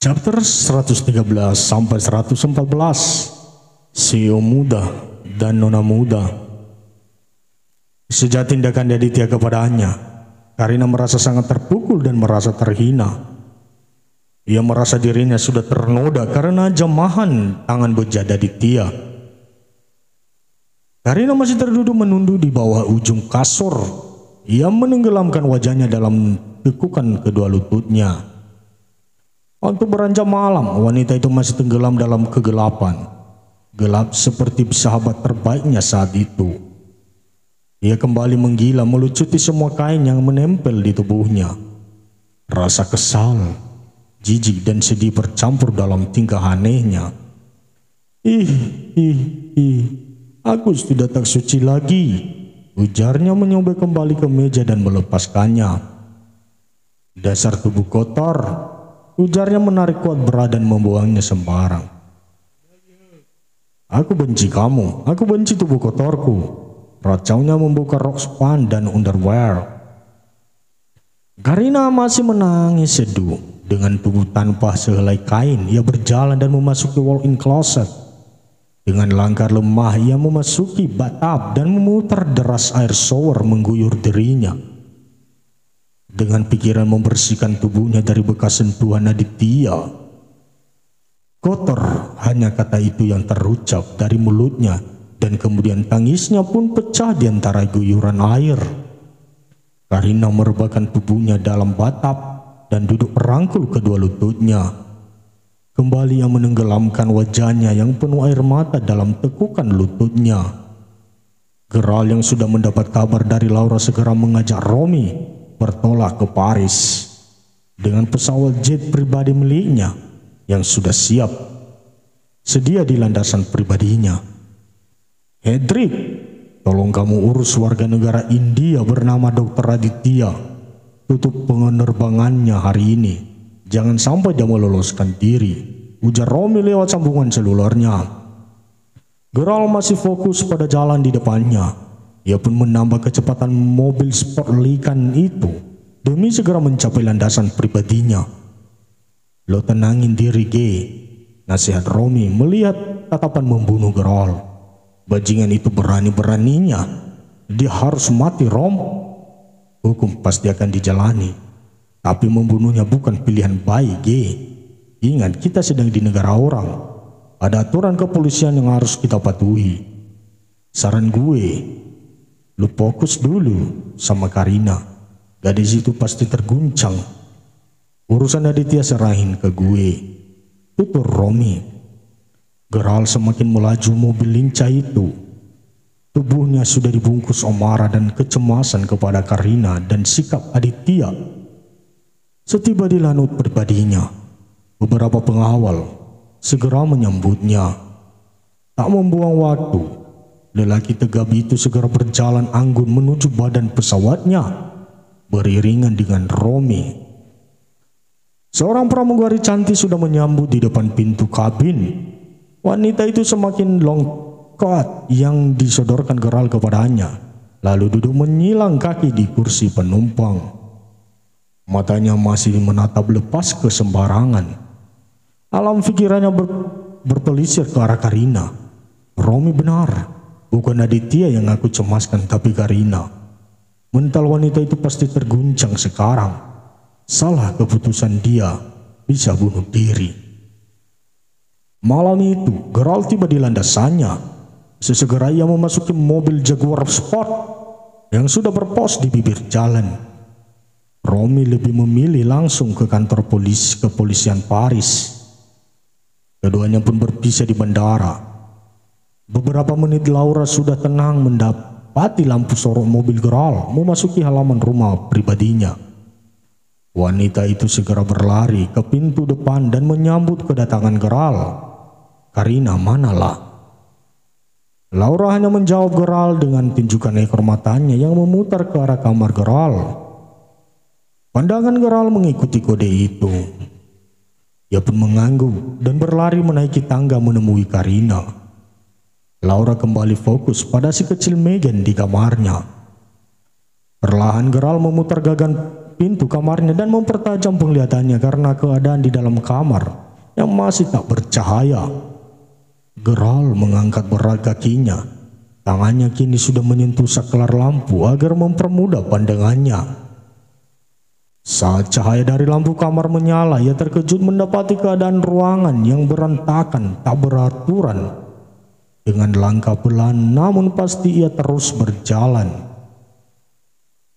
Chapter 113 sampai 114. CEO muda dan nona muda. Sejak tindakan Aditya kepadanya, Karina merasa sangat terpukul dan merasa terhina. Ia merasa dirinya sudah ternoda karena jamahan tangan bejat Aditya. Karina masih terduduk menunduk di bawah ujung kasur. Ia menenggelamkan wajahnya dalam tekukan kedua lututnya. Waktu beranjak malam, wanita itu masih tenggelam dalam kegelapan. Gelap seperti sahabat terbaiknya saat itu. Ia kembali menggila melucuti semua kain yang menempel di tubuhnya. Rasa kesal, jijik dan sedih bercampur dalam tingkah anehnya. Aku sudah tak suci lagi, ujarnya menyobek kembali ke meja dan melepaskannya. Dasar tubuh kotor, ujarnya menarik kuat berat dan membuangnya sembarang. Aku benci kamu, aku benci tubuh kotorku. Racaunya membuka rok span dan underwear. Karina masih menangis seduh. Dengan tubuh tanpa sehelai kain, ia berjalan dan memasuki walk-in closet. Dengan langkah lemah, ia memasuki bathtub dan memutar deras air shower mengguyur dirinya. Dengan pikiran membersihkan tubuhnya dari bekas sentuhan Aditya. Kotor, hanya kata itu yang terucap dari mulutnya, dan kemudian tangisnya pun pecah di antara guyuran air. Karina merebahkan tubuhnya dalam bathtub dan duduk merangkul kedua lututnya. Kembali ia menenggelamkan wajahnya yang penuh air mata dalam tekukan lututnya. Geral yang sudah mendapat kabar dari Laura segera mengajak Romy bertolak ke Paris dengan pesawat jet pribadi miliknya yang sudah siap sedia di landasan pribadinya. Hedrick, tolong kamu urus warga negara India bernama Dr. Aditya. Tutup penerbangannya hari ini. Jangan sampai dia meloloskan diri, ujar Romy lewat sambungan selulernya. Geral masih fokus pada jalan di depannya. Ia pun menambah kecepatan mobil sport likan itu demi segera mencapai landasan pribadinya. Lo tenangin diri, G, nasihat Romy melihat tatapan membunuh Geral. Bajingan itu berani-beraninya. Dia harus mati, Rom. Hukum pasti akan dijalani. Tapi membunuhnya bukan pilihan baik, G. Ingat, kita sedang di negara orang. Ada aturan kepolisian yang harus kita patuhi. Saran gue, lu fokus dulu sama Karina. Gadis itu pasti terguncang. Urusan Aditya serahin ke gue, tutur Romy. Geral semakin melaju mobil lincah itu. Tubuhnya sudah dibungkus amarah dan kecemasan kepada Karina dan sikap Aditya. Setiba di lanut pribadinya, beberapa pengawal segera menyambutnya. Tak membuang waktu, lelaki tegap itu segera berjalan anggun menuju badan pesawatnya, beriringan dengan Romy. Seorang pramugari cantik sudah menyambut di depan pintu kabin. Wanita itu semakin longkot yang disodorkan Geral kepadanya, lalu duduk menyilang kaki di kursi penumpang. Matanya masih menatap lepas ke sembarangan. Alam pikirannya berpelisir ke arah Karina. Romy benar, bukan Aditya yang aku cemaskan tapi Karina. Mental wanita itu pasti terguncang sekarang. Salah keputusan dia, bisa bunuh diri. Malam itu, Geral tiba di landasannya. Sesegera ia memasuki mobil Jaguar Sport yang sudah berpos di bibir jalan. Romy lebih memilih langsung ke kantor kepolisian Paris. Keduanya pun berpisah di bandara. Beberapa menit Laura sudah tenang mendapati lampu sorot mobil Geral memasuki halaman rumah pribadinya. Wanita itu segera berlari ke pintu depan dan menyambut kedatangan Geral. Karina manalah? Laura hanya menjawab Geral dengan tunjukan ekor matanya yang memutar ke arah kamar Geral. Pandangan Geral mengikuti kode itu. Ia pun mengangguk dan berlari menaiki tangga menemui Karina. Laura kembali fokus pada si kecil Megan di kamarnya. Perlahan Geral memutar gagang pintu kamarnya dan mempertajam penglihatannya karena keadaan di dalam kamar yang masih tak bercahaya. Geralt mengangkat berat kakinya. Tangannya kini sudah menyentuh saklar lampu agar mempermudah pandangannya. Saat cahaya dari lampu kamar menyala, ia terkejut mendapati keadaan ruangan yang berantakan, tak beraturan. Dengan langkah pelan, namun pasti ia terus berjalan.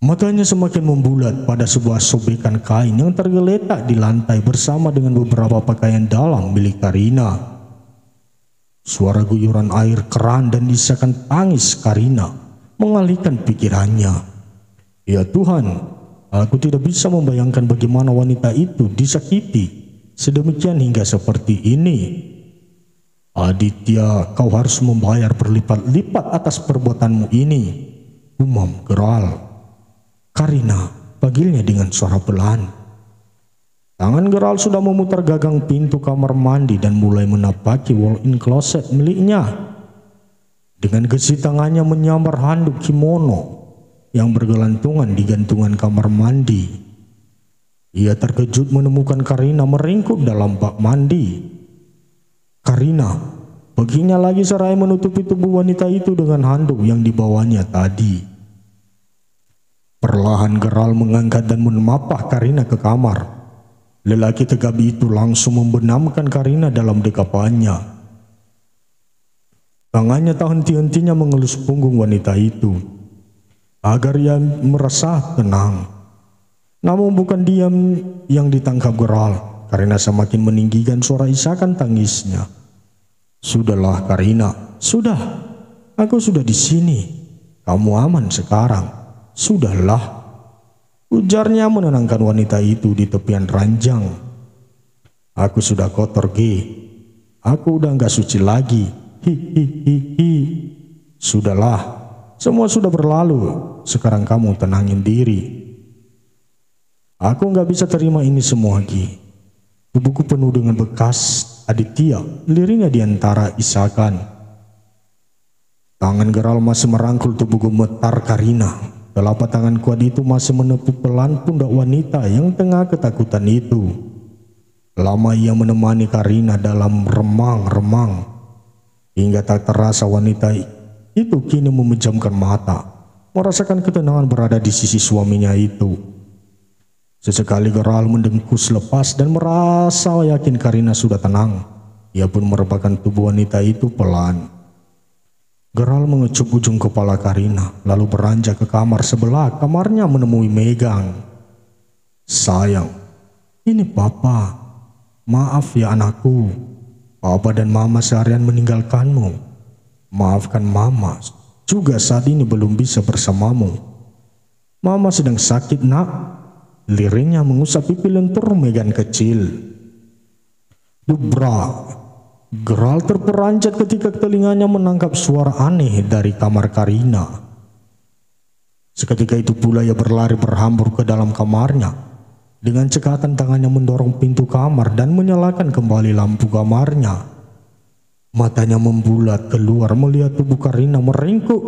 Matanya semakin membulat pada sebuah sobekan kain yang tergeletak di lantai bersama dengan beberapa pakaian dalam milik Karina. Suara guyuran air keran dan isakan tangis Karina mengalihkan pikirannya. Ya Tuhan, aku tidak bisa membayangkan bagaimana wanita itu disakiti sedemikian hingga seperti ini. Aditya, kau harus membayar berlipat-lipat atas perbuatanmu ini, gumam Geralt. Karina, panggilnya dengan suara pelan. Tangan Geralt sudah memutar gagang pintu kamar mandi dan mulai menapaki walk-in closet miliknya. Dengan gesit tangannya menyambar handuk kimono yang bergelantungan di gantungan kamar mandi. Ia terkejut menemukan Karina meringkuk dalam bak mandi. Karina, baginya lagi seraya menutupi tubuh wanita itu dengan handuk yang dibawanya tadi. Perlahan Geralt mengangkat dan memapah Karina ke kamar. Lelaki tegap itu langsung membenamkan Karina dalam dekapannya. Tangannya tak henti-hentinya mengelus punggung wanita itu agar ia merasa tenang. Namun bukan diam yang ditangkap Geralt, karena semakin meninggikan suara isakan tangisnya. Sudahlah Karina, sudah. Aku sudah di sini. Kamu aman sekarang. Sudahlah, ujarnya menenangkan wanita itu di tepian ranjang. Aku sudah kotor, Ge. Aku udah gak suci lagi. Hihihihi. Sudahlah, semua sudah berlalu. Sekarang kamu tenangin diri. Aku gak bisa terima ini semua, Ge. Tubuhku penuh dengan bekas. Aditya, liriknya diantara isakan. Tangan Geralt masih merangkul tubuh gemetar Karina. Telapak tangan kuat itu masih menepuk pelan pundak wanita yang tengah ketakutan itu. Lama ia menemani Karina dalam remang-remang, hingga tak terasa wanita itu kini memejamkan mata, merasakan ketenangan berada di sisi suaminya itu. Sesekali Geralt mendengkus lepas dan merasa yakin Karina sudah tenang. Ia pun merebahkan tubuh wanita itu pelan. Geralt mengecup ujung kepala Karina, lalu beranjak ke kamar sebelah kamarnya menemui Megan. Sayang, ini Papa. Maaf ya anakku. Papa dan Mama seharian meninggalkanmu. Maafkan Mama, juga saat ini belum bisa bersamamu. Mama sedang sakit, nak. Liriknya mengusap pipi lentur Megan kecil. Dubra. Geralt terperanjat ketika telinganya menangkap suara aneh dari kamar Karina. Seketika itu pula ia berlari berhambur ke dalam kamarnya. Dengan cekatan tangannya mendorong pintu kamar dan menyalakan kembali lampu kamarnya. Matanya membulat keluar melihat tubuh Karina meringkuk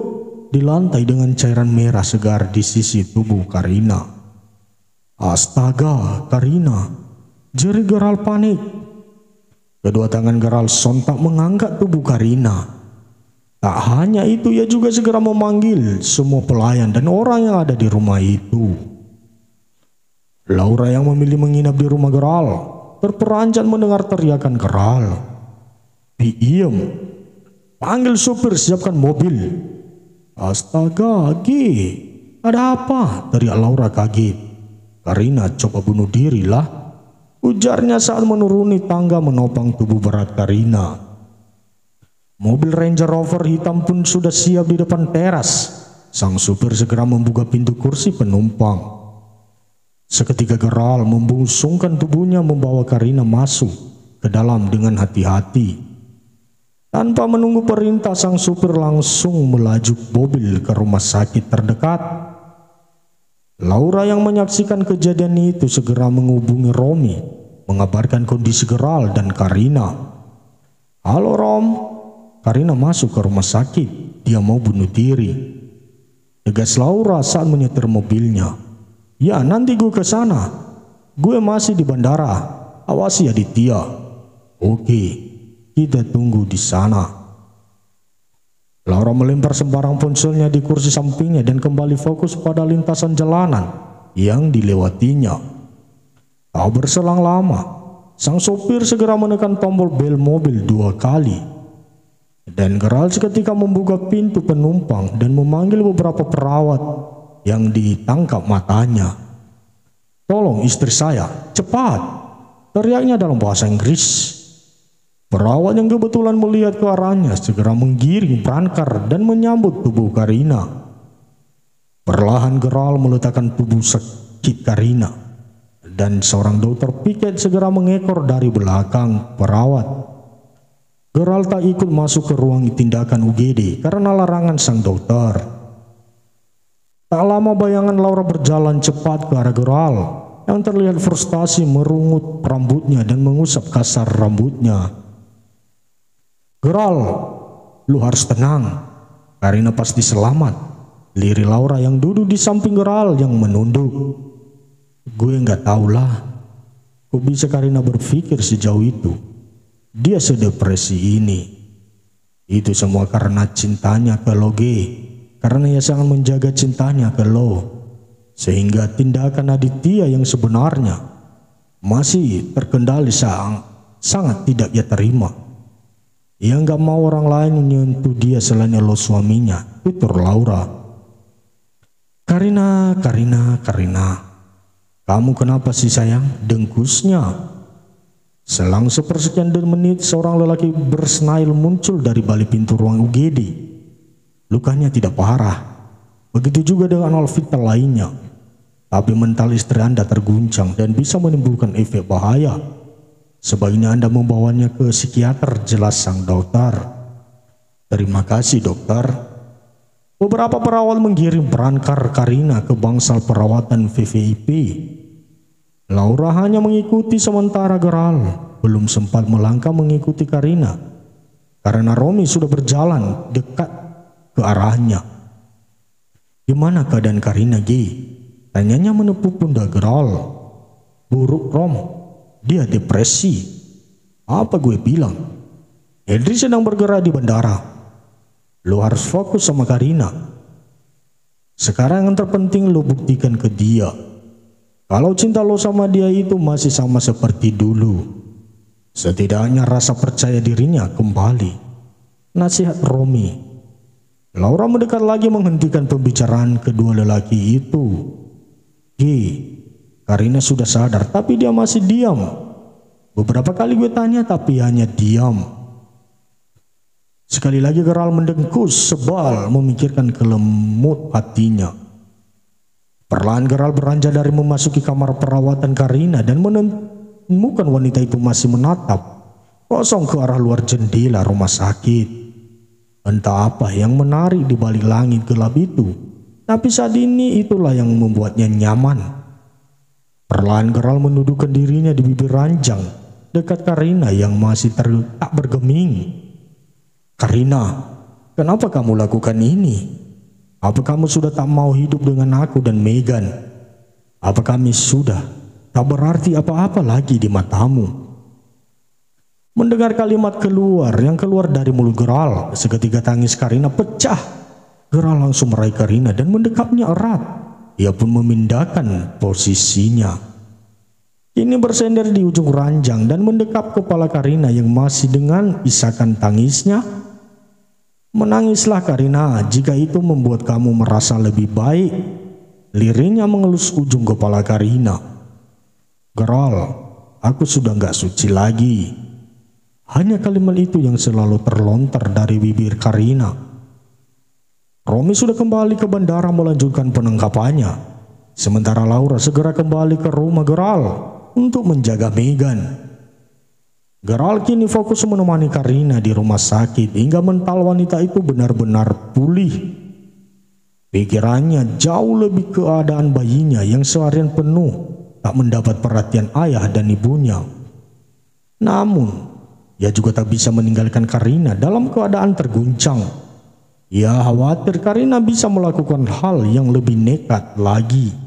di lantai dengan cairan merah segar di sisi tubuh Karina. Astaga, Karina! Jerit Geralt panik. Kedua tangan Geralt sontak mengangkat tubuh Karina. Tak hanya itu, ia juga segera memanggil semua pelayan dan orang yang ada di rumah itu. Laura yang memilih menginap di rumah Geralt terperanjat mendengar teriakan Geralt. Diem, panggil supir, siapkan mobil. Astaga, Ge, ada apa? Teriak Laura kaget. Karina coba bunuh diri lah, ujarnya saat menuruni tangga menopang tubuh berat Karina. Mobil Ranger Rover hitam pun sudah siap di depan teras. Sang supir segera membuka pintu kursi penumpang. Seketika Geralt membungsungkan tubuhnya membawa Karina masuk ke dalam dengan hati-hati. Tanpa menunggu perintah, sang supir langsung melaju mobil ke rumah sakit terdekat. Laura yang menyaksikan kejadian itu segera menghubungi Romy, mengabarkan kondisi Geralt dan Karina. Halo Rom, Karina masuk ke rumah sakit, dia mau bunuh diri, tegas Laura saat menyetir mobilnya. Ya, nanti gue ke sana. Gue masih di bandara. Awasi Aditya. Oke, kita tunggu di sana. Laura melempar sembarang ponselnya di kursi sampingnya dan kembali fokus pada lintasan jalanan yang dilewatinya. Tak berselang lama, sang sopir segera menekan tombol bel mobil 2 kali. Dan Gerald seketika membuka pintu penumpang dan memanggil beberapa perawat yang ditangkap matanya. "Tolong istri saya, cepat!" teriaknya dalam bahasa Inggris. Perawat yang kebetulan melihat ke arahnya segera menggiring perangkar dan menyambut tubuh Karina. Perlahan Gerald meletakkan tubuh sakit Karina dan seorang dokter piket segera mengekor dari belakang perawat. Gerald tak ikut masuk ke ruang tindakan UGD karena larangan sang dokter. Tak lama bayangan Laura berjalan cepat ke arah Gerald yang terlihat frustasi merungut rambutnya dan mengusap kasar rambutnya. "Gerald, lu harus tenang. Karina pasti selamat," lirik Laura yang duduk di samping Gerald yang menunduk. "Gue nggak tahulah. Kok bisa Karina berpikir sejauh itu? Dia sedepresi ini. Itu semua karena cintanya ke lo, karena ia sangat menjaga cintanya ke lo. Sehingga tindakan Aditya yang sebenarnya masih terkendali sangat tidak ia terima. Ia nggak mau orang lain menyentuh dia selain lo suaminya," tutur Laura. Karina, kamu kenapa sih sayang?" dengkusnya. Selang sepersekian menit seorang lelaki bersnail muncul dari balik pintu ruang UGD. Lukanya tidak parah, begitu juga dengan vital lainnya. Tapi mental istri Anda terguncang dan bisa menimbulkan efek bahaya. Sebaiknya Anda membawanya ke psikiater, jelas sang dokter. "Terima kasih dokter." Beberapa perawat mengirim perangkar Karina ke bangsal perawatan VVIP. Laura hanya mengikuti sementara Gerald belum sempat melangkah mengikuti Karina karena Romi sudah berjalan dekat ke arahnya. "Gimana keadaan Karina, tanyanya menepuk pundak Gerald. "Buruk, Rom. Dia depresi." "Apa gue bilang? Henry sedang bergerak di bandara. Lo harus fokus sama Karina. Sekarang yang terpenting lo buktikan ke dia kalau cinta lo sama dia itu masih sama seperti dulu. Setidaknya rasa percaya dirinya kembali," nasihat Romi. Laura mendekat lagi menghentikan pembicaraan kedua lelaki itu. Karina sudah sadar tapi dia masih diam. Beberapa kali gue tanya tapi hanya diam." Sekali lagi Gerald mendengkus sebal memikirkan kelemut hatinya. Perlahan Gerald beranjak dari memasuki kamar perawatan Karina dan menemukan wanita itu masih menatap kosong ke arah luar jendela rumah sakit. Entah apa yang menarik di balik langit gelap itu, tapi saat ini itulah yang membuatnya nyaman. Perlahan Gerald menundukkan dirinya di bibir ranjang dekat Karina yang masih tak bergeming. "Karina, kenapa kamu lakukan ini? Apa kamu sudah tak mau hidup dengan aku dan Megan? Apa kami sudah tak berarti apa-apa lagi di matamu?" Mendengar kalimat yang keluar dari mulut Gerald, seketika tangis Karina pecah. Gerald langsung meraih Karina dan mendekapnya erat. Ia pun memindahkan posisinya. Kini bersender di ujung ranjang dan mendekap kepala Karina yang masih dengan isakan tangisnya. "Menangislah Karina jika itu membuat kamu merasa lebih baik," liriknya mengelus ujung kepala Karina. "Gerald, aku sudah gak suci lagi." Hanya kalimat itu yang selalu terlontar dari bibir Karina. Romi sudah kembali ke bandara melanjutkan penangkapannya. Sementara Laura segera kembali ke rumah Gerald untuk menjaga Megan. Gerald kini fokus menemani Karina di rumah sakit hingga mental wanita itu benar-benar pulih. Pikirannya jauh lebih ke keadaan bayinya yang seharian penuh tak mendapat perhatian ayah dan ibunya. Namun, ia juga tak bisa meninggalkan Karina dalam keadaan terguncang. Ia khawatir Karina bisa melakukan hal yang lebih nekat lagi.